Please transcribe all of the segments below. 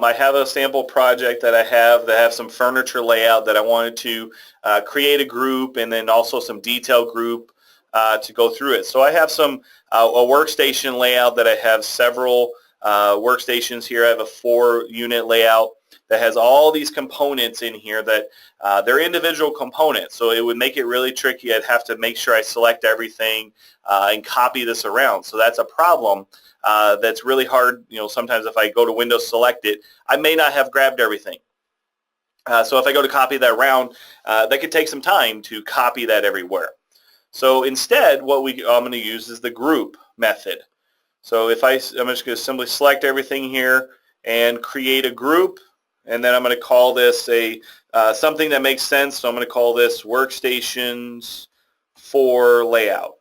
I have a sample project that I have some furniture layout that I wanted to create a group and then also some detail group to go through it. So I have a workstation layout that I have several workstations here. I have a 4-unit layout that has all these components in here that they're individual components. So it would make it really tricky. I'd have to make sure I select everything and copy this around. So that's a problem. That's really hard. Sometimes if I go to Windows Select it, I may not have grabbed everything. So if I go to copy that around, that could take some time to copy that everywhere. So instead, what I'm going to use is the group method. So I'm just going to simply select everything here and create a group, and then I'm going to call this something that makes sense. So I'm going to call this Workstations for Layout.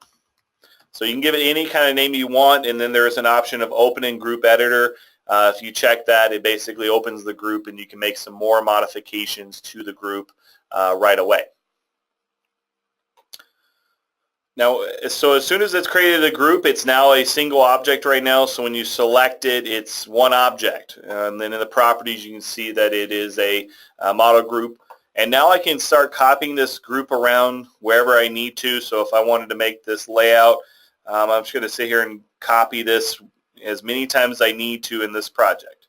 So you can give it any kind of name you want, and then there is an option of Open in Group Editor. If you check that, it basically opens the group, and you can make some more modifications to the group right away. Now, so as soon as it's created a group, it's now a single object right now. So when you select it, it's one object. And then in the properties, you can see that it is a model group. And now I can start copying this group around wherever I need to. So if I wanted to make this layout, I'm just going to sit here and copy this as many times as I need to in this project.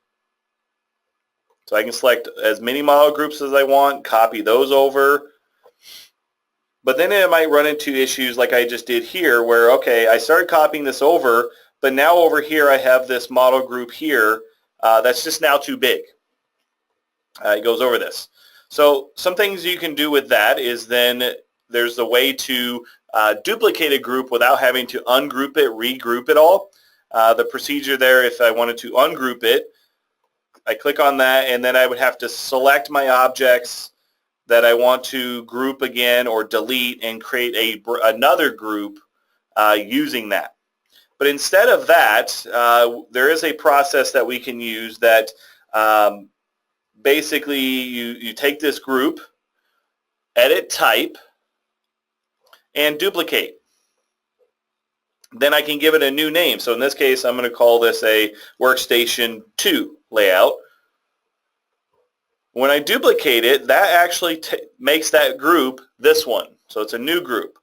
So I can select as many model groups as I want, copy those over. But then it might run into issues like I just did here where, okay, I started copying this over, but now over here I have this model group here that's just now too big. It goes over this. So some things you can do with that is then there's the way to duplicate a group without having to ungroup it, regroup it all. The procedure there, if I wanted to ungroup it, I click on that, and then I would have to select my objects that I want to group again or delete and create another group using that. But instead of that, there is a process that we can use that basically you take this group, edit type, and duplicate. Then I can give it a new name. So in this case, I'm going to call this a Workstation 2 layout. When I duplicate it, that actually makes that group this one. So it's a new group.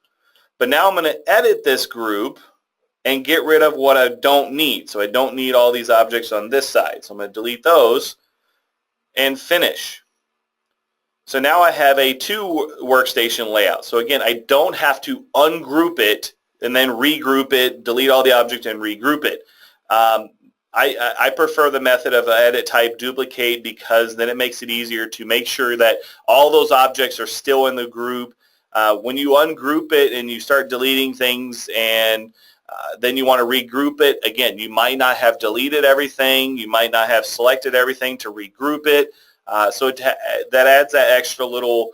But now I'm going to edit this group and get rid of what I don't need. So I don't need all these objects on this side. So I'm going to delete those and finish. So now I have a 2 workstation layout. So again, I don't have to ungroup it and then regroup it, delete all the objects and regroup it. I prefer the method of edit type duplicate because then it makes it easier to make sure that all those objects are still in the group. When you ungroup it and you start deleting things and then you want to regroup it, again, you might not have deleted everything. You might not have selected everything to regroup it. So that adds that extra little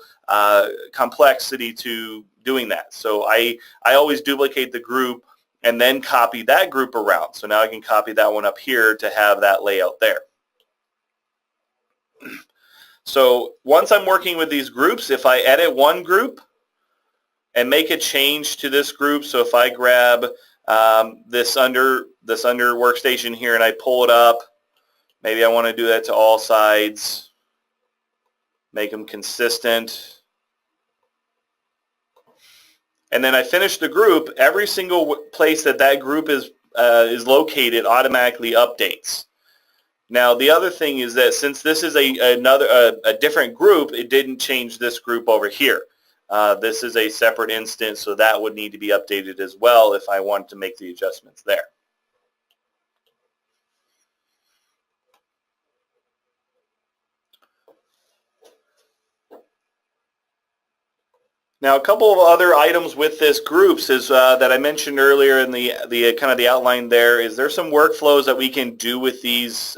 complexity to doing that. So I always duplicate the group and then copy that group around. So now I can copy that one up here to have that layout there. So once I'm working with these groups, if I edit one group and make a change to this group, so if I grab this under workstation here and I pull it up, maybe I want to do that to all sides, make them consistent. And then I finish the group, every single place that group is located automatically updates. Now the other thing is that since this is a different group, it didn't change this group over here. This is a separate instance, so that would need to be updated as well if I wanted to make the adjustments there. Now, a couple of other items with this groups is that I mentioned earlier in the kind of the outline there is there's some workflows that we can do with these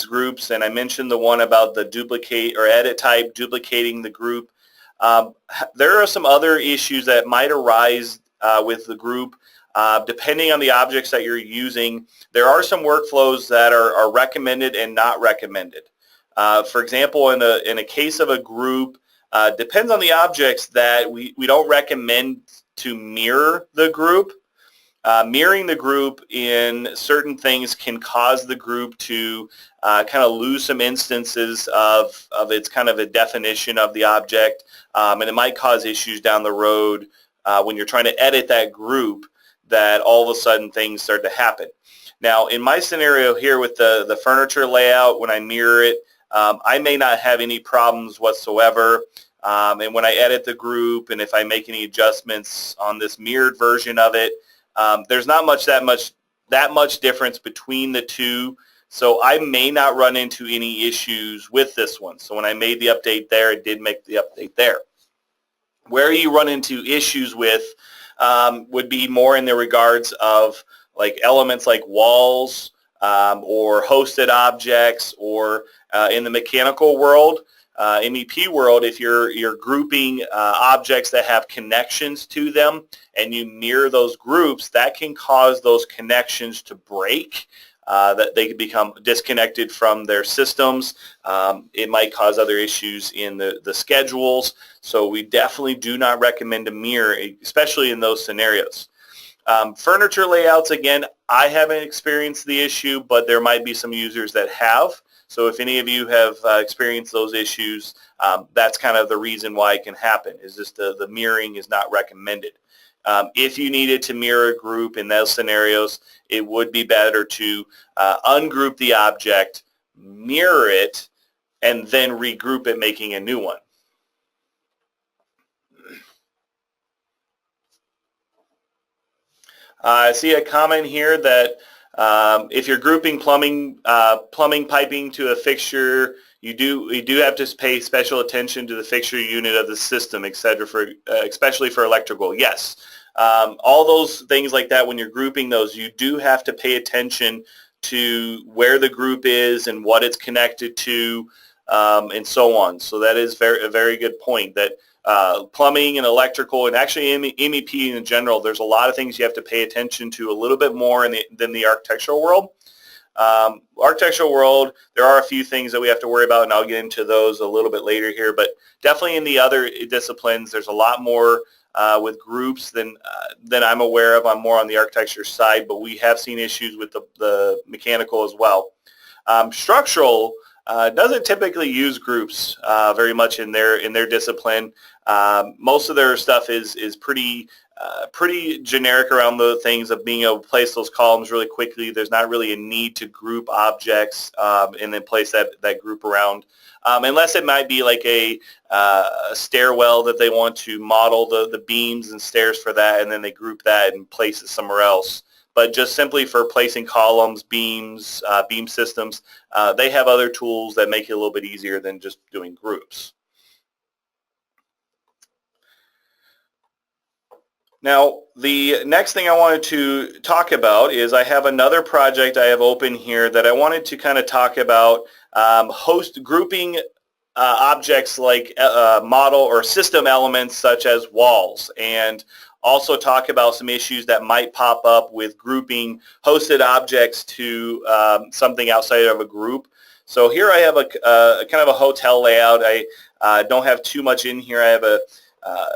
groups, and I mentioned the one about the duplicate or edit type duplicating the group. There are some other issues that might arise with the group. Depending on the objects that you're using, there are some workflows that are recommended and not recommended. For example, in a case of a group, depends on the objects that we don't recommend to mirror the group. Mirroring the group in certain things can cause the group to kind of lose some instances of its kind of a definition of the object, and it might cause issues down the road when you're trying to edit that group, that all of a sudden things start to happen. Now, in my scenario here with the furniture layout, when I mirror it, I may not have any problems whatsoever. And when I edit the group, and if I make any adjustments on this mirrored version of it, there's not that much difference between the two. So I may not run into any issues with this one. So when I made the update there, it did make the update there. Where you run into issues with would be more in the regards of like elements like walls or hosted objects, or in the mechanical world, MEP world, if you're grouping objects that have connections to them and you mirror those groups, that can cause those connections to break, that they can become disconnected from their systems. It might cause other issues in the schedules. So we definitely do not recommend a mirror, especially in those scenarios. Furniture layouts, again, I haven't experienced the issue, but there might be some users that have. So if any of you have experienced those issues, that's kind of the reason why it can happen, is just the mirroring is not recommended. If you needed to mirror a group in those scenarios, it would be better to ungroup the object, mirror it, and then regroup it, making a new one. I see a comment here that if you're grouping plumbing piping to a fixture, you do have to pay special attention to the fixture unit of the system, etc. Especially for electrical. Yes, all those things like that. When you're grouping those, you do have to pay attention to where the group is and what it's connected to, and so on. So that is a very good point. That plumbing and electrical, and actually MEP in general, there's a lot of things you have to pay attention to a little bit more than the architectural world. Architectural world, there are a few things that we have to worry about, and I'll get into those a little bit later here, but definitely in the other disciplines, there's a lot more with groups than I'm aware of. I'm more on the architecture side, but we have seen issues with the mechanical as well. Structural doesn't typically use groups very much in their discipline. Most of their stuff is pretty generic around the things of being able to place those columns really quickly. There's not really a need to group objects and then place that group around, unless it might be like a stairwell that they want to model the beams and stairs for that, and then they group that and place it somewhere else. But just simply for placing columns, beams, beam systems, they have other tools that make it a little bit easier than just doing groups. Now, the next thing I wanted to talk about is I have another project I have open here that I wanted to kind of talk about, grouping objects like model or system elements such as walls, and also talk about some issues that might pop up with grouping hosted objects to something outside of a group. So here I have a kind of a hotel layout. I don't have too much in here. I have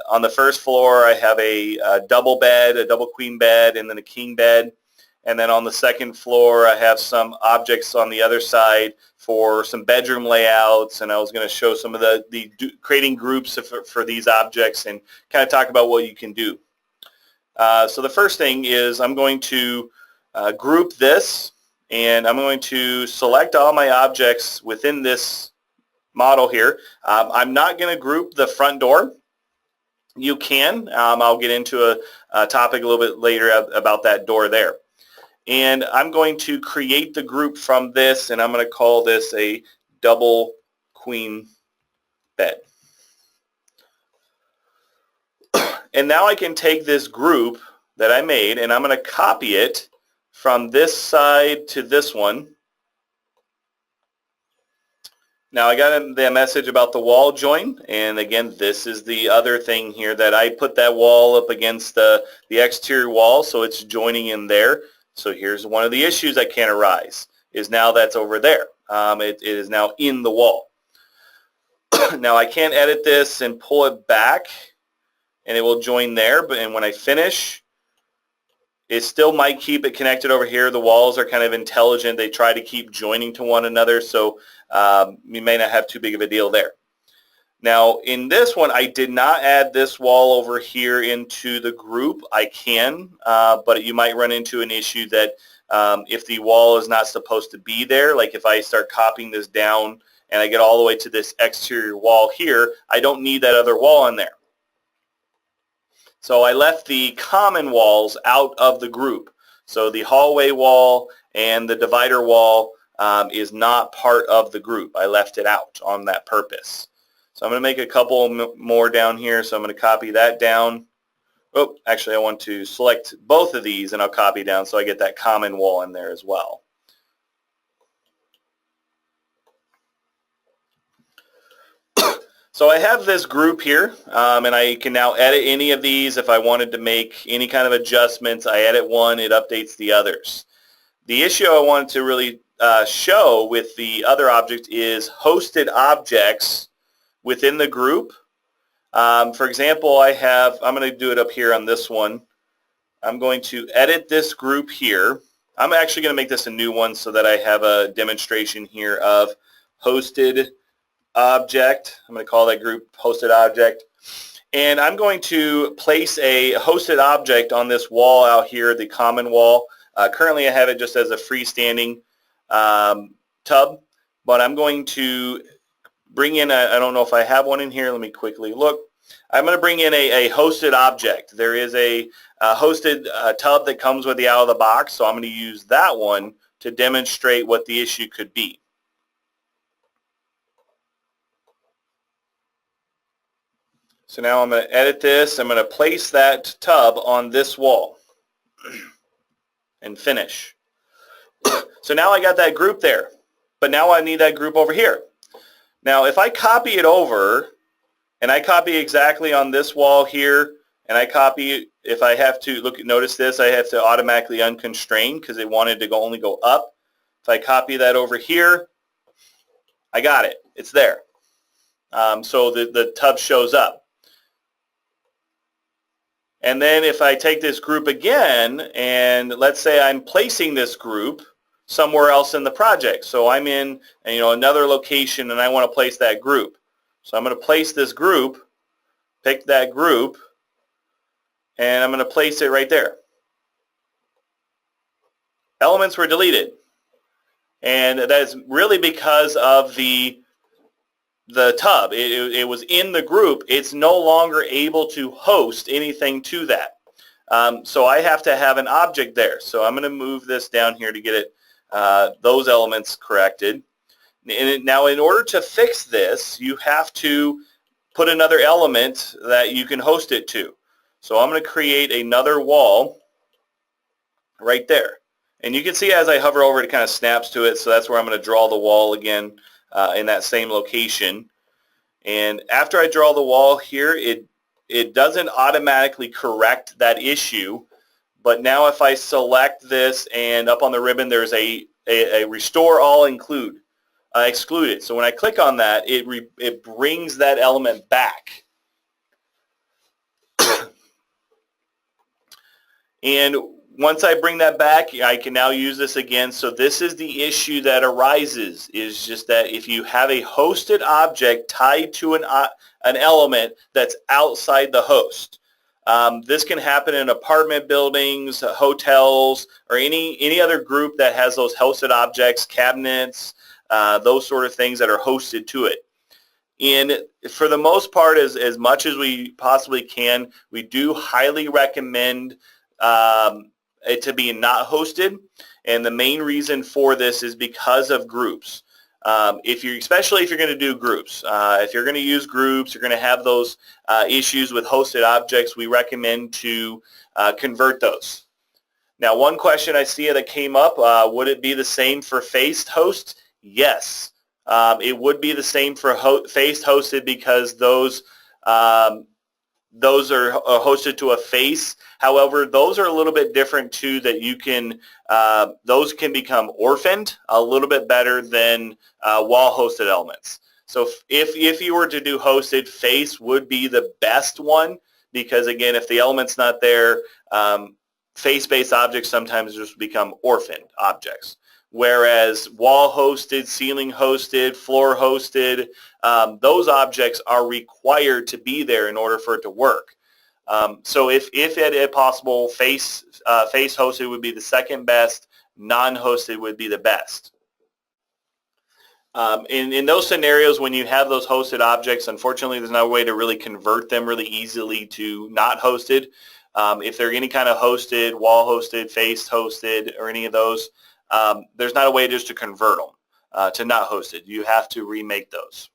on the first floor, I have a double bed, a double queen bed, and then a king bed. And then on the second floor, I have some objects on the other side for some bedroom layouts. And I was going to show some of the creating groups for these objects and kind of talk about what you can do. So the first thing is I'm going to group this, and I'm going to select all my objects within this model here. I'm not going to group the front door. You can. I'll get into a topic a little bit later about that door there. And I'm going to create the group from this, and I'm going to call this a double queen bed. And now I can take this group that I made, and I'm going to copy it from this side to this one. Now I got the message about the wall join, and again, this is the other thing here, that I put that wall up against the exterior wall, so it's joining in there. So here's one of the issues that can arise, is now that's over there. It is now in the wall. Now I can't edit this and pull it back, and it will join there, and when I finish, it still might keep it connected over here. The walls are kind of intelligent. They try to keep joining to one another, so you may not have too big of a deal there. Now, in this one, I did not add this wall over here into the group. I can, but you might run into an issue that if the wall is not supposed to be there, like if I start copying this down and I get all the way to this exterior wall here, I don't need that other wall in there. So I left the common walls out of the group. So the hallway wall and the divider wall is not part of the group. I left it out on that purpose. So I'm going to make a couple more down here. So I'm going to copy that down. Oh, actually I want to select both of these and I'll copy down so I get that common wall in there as well. So I have this group here, and I can now edit any of these. If I wanted to make any kind of adjustments, I edit one, it updates the others. The issue I wanted to really show with the other object is hosted objects within the group. For example, I'm going to do it up here on this one. I'm going to edit this group here. I'm actually going to make this a new one so that I have a demonstration here of hosted object. I'm going to call that group hosted object. And I'm going to place a hosted object on this wall out here, the common wall. Currently I have it just as a freestanding tub, but I'm going to bring in I don't know if I have one in here. Let me quickly look. I'm going to bring in a hosted object. There is a hosted tub that comes with the out of the box, so I'm going to use that one to demonstrate what the issue could be. So now I'm going to edit this. I'm going to place that tub on this wall and finish. So now I got that group there, but now I need that group over here. Now if I copy it over and I copy exactly on this wall here and I copy, if I have to, notice this, I have to automatically unconstrain because it wanted to only go up. If I copy that over here, I got it. It's there. So the tub shows up. And then if I take this group again, and let's say I'm placing this group somewhere else in the project. So I'm in another location and I want to place that group. So I'm going to place this group, pick that group, and I'm going to place it right there. Elements were deleted. And that's really because of the tub. It was in the group. It's no longer able to host anything to that. So I have to have an object there. So I'm going to move this down here to get it those elements corrected. And now in order to fix this, you have to put another element that you can host it to. So I'm going to create another wall right there. And you can see as I hover over it, it kind of snaps to it. So that's where I'm going to draw the wall again. In that same location. And after I draw the wall here, it doesn't automatically correct that issue. But now if I select this and up on the ribbon there's a restore all excluded. So when I click on that, it brings that element back. And once I bring that back, I can now use this again. So this is the issue that arises, is just that if you have a hosted object tied to an element that's outside the host. This can happen in apartment buildings, hotels, or any other group that has those hosted objects, cabinets, those sort of things that are hosted to it. And for the most part, as much as we possibly can, we do highly recommend it to be not hosted, and the main reason for this is because of groups. Especially if you're going to do groups, if you're going to use groups, you're going to have those issues with hosted objects. We recommend to convert those. Now, one question I see that came up: would it be the same for faced host? Yes, it would be the same for faced hosted because those are hosted to a face. However, those are a little bit different too, that you can, those can become orphaned a little bit better than wall hosted elements. So if you were to do hosted, face would be the best one because again, if the element's not there, face-based objects sometimes just become orphaned objects. Whereas wall hosted, ceiling hosted, floor hosted, those objects are required to be there in order for it to work. So if at possible, face hosted would be the second best, non-hosted would be the best. In those scenarios, when you have those hosted objects, unfortunately, there's no way to really convert them really easily to not hosted. If they're any kind of hosted, wall hosted, face hosted, or any of those, there's not a way just to convert them to not hosted. You have to remake those.